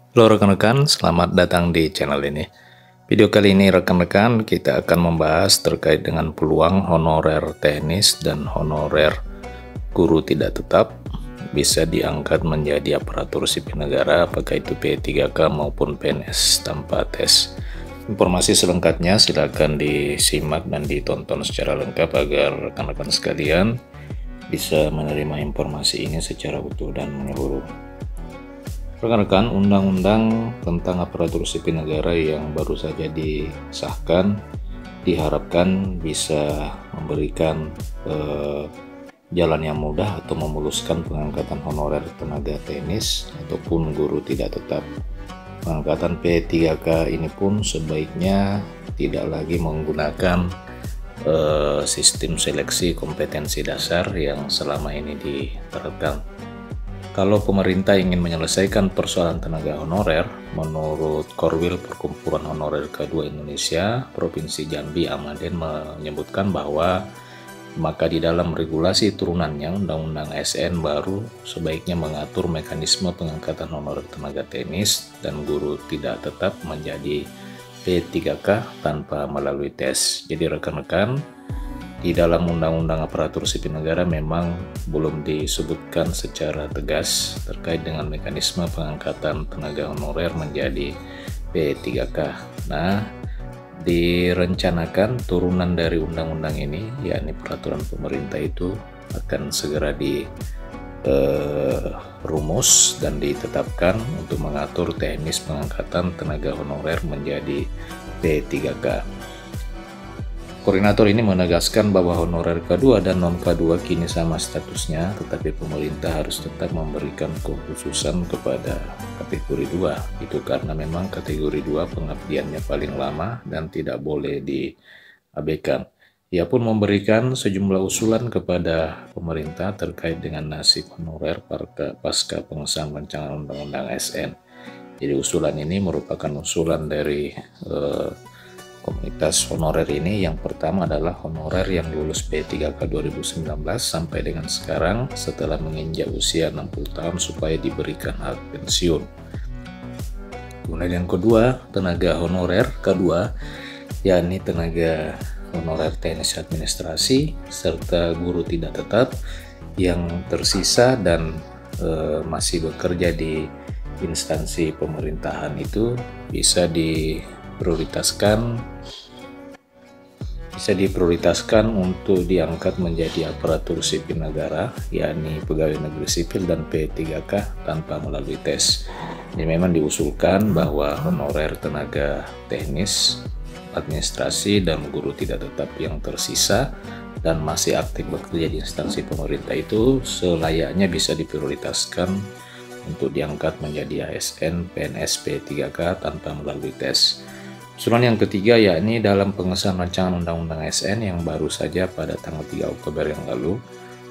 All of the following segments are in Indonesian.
Halo rekan-rekan, selamat datang di channel ini. Video kali ini rekan-rekan kita akan membahas terkait dengan peluang honorer teknis dan honorer guru tidak tetap bisa diangkat menjadi aparatur sipil negara, apakah itu P3K maupun PNS tanpa tes. Informasi selengkapnya silakan disimak dan ditonton secara lengkap agar rekan-rekan sekalian bisa menerima informasi ini secara utuh dan menyeluruh. Rekan-rekan, undang-undang tentang aparatur sipil negara yang baru saja disahkan diharapkan bisa memberikan jalan yang mudah atau memuluskan pengangkatan honorer tenaga teknis ataupun guru tidak tetap. Pengangkatan P3K ini pun sebaiknya tidak lagi menggunakan sistem seleksi kompetensi dasar yang selama ini diterapkan. Kalau pemerintah ingin menyelesaikan persoalan tenaga honorer, menurut Korwil Perkumpulan Honorer K2 Indonesia, Provinsi Jambi Ahmaden menyebutkan bahwa maka di dalam regulasi turunannya Undang-Undang ASN baru sebaiknya mengatur mekanisme pengangkatan honorer tenaga teknis dan guru tidak tetap menjadi P3K tanpa melalui tes. Jadi rekan-rekan, di dalam Undang-Undang Aparatur Sipil Negara memang belum disebutkan secara tegas terkait dengan mekanisme pengangkatan tenaga honorer menjadi P3K. Nah, direncanakan turunan dari undang-undang ini, yakni peraturan pemerintah itu akan segera rumus dan ditetapkan untuk mengatur teknis pengangkatan tenaga honorer menjadi P3K. Koordinator ini menegaskan bahwa honorer K2 dan non-K2 kini sama statusnya, tetapi pemerintah harus tetap memberikan kekhususan kepada kategori 2. Itu karena memang kategori 2 pengabdiannya paling lama dan tidak boleh diabaikan. Ia pun memberikan sejumlah usulan kepada pemerintah terkait dengan nasib honorer pasca pengesahan rancangan Undang-Undang ASN. Jadi usulan ini merupakan usulan dari komunitas honorer ini. Yang pertama adalah honorer yang lulus P3K 2019 sampai dengan sekarang setelah menginjak usia 60 tahun supaya diberikan hak pensiun. Kemudian yang kedua, tenaga honorer K2, yakni tenaga honorer teknis administrasi serta guru tidak tetap yang tersisa dan masih bekerja di instansi pemerintahan itu bisa diprioritaskan untuk diangkat menjadi aparatur sipil negara, yakni pegawai negeri sipil dan P3K tanpa melalui tes. Ini memang diusulkan bahwa honorer tenaga teknis, administrasi, dan guru tidak tetap yang tersisa dan masih aktif bekerja di instansi pemerintah itu selayaknya bisa diprioritaskan untuk diangkat menjadi ASN, PNS, P3K tanpa melalui tes. Usulan yang ketiga yakni dalam pengesahan rancangan Undang-Undang ASN yang baru saja pada tanggal 3 Oktober yang lalu,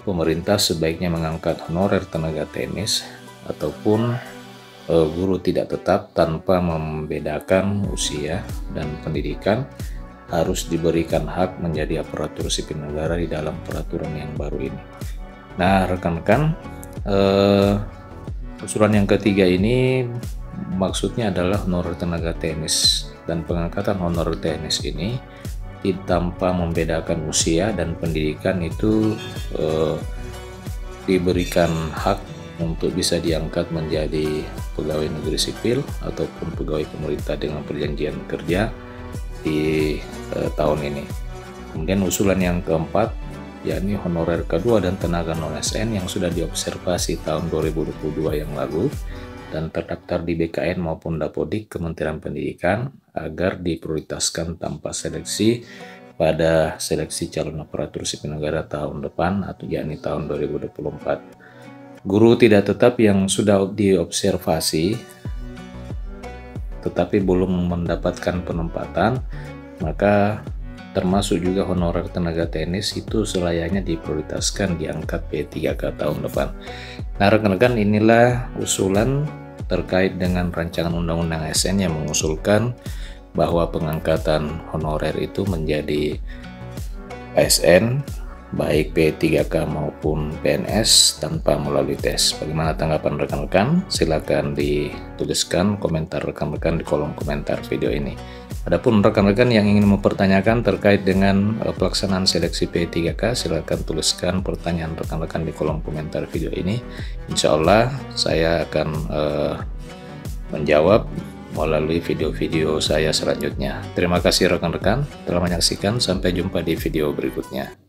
pemerintah sebaiknya mengangkat honorer tenaga teknis ataupun guru tidak tetap tanpa membedakan usia dan pendidikan harus diberikan hak menjadi aparatur sipil negara di dalam peraturan yang baru ini. Nah, rekan-rekan, usulan yang ketiga ini maksudnya adalah honorer tenaga teknis dan pengangkatan honorer teknis ini tanpa membedakan usia dan pendidikan itu diberikan hak untuk bisa diangkat menjadi pegawai negeri sipil ataupun pegawai pemerintah dengan perjanjian kerja di tahun ini. Kemudian usulan yang keempat yakni honorer K2 dan tenaga non-ASN yang sudah diobservasi tahun 2022 yang lalu dan terdaftar di BKN maupun Dapodik Kementerian Pendidikan agar diprioritaskan tanpa seleksi pada seleksi calon aparatur sipil negara tahun depan atau yakni tahun 2024. Guru tidak tetap yang sudah diobservasi tetapi belum mendapatkan penempatan, maka termasuk juga honorer tenaga teknis itu selayaknya diprioritaskan diangkat P3K tahun depan. Nah, rekan-rekan, inilah usulan terkait dengan rancangan Undang-Undang ASN yang mengusulkan bahwa pengangkatan honorer itu menjadi ASN baik P3K maupun PNS tanpa melalui tes. Bagaimana tanggapan rekan-rekan? Silakan dituliskan komentar rekan-rekan di kolom komentar video ini. Adapun rekan-rekan yang ingin mempertanyakan terkait dengan pelaksanaan seleksi P3K, silakan tuliskan pertanyaan rekan-rekan di kolom komentar video ini. Insya Allah saya akan menjawab melalui video-video saya selanjutnya. Terima kasih rekan-rekan telah menyaksikan, sampai jumpa di video berikutnya.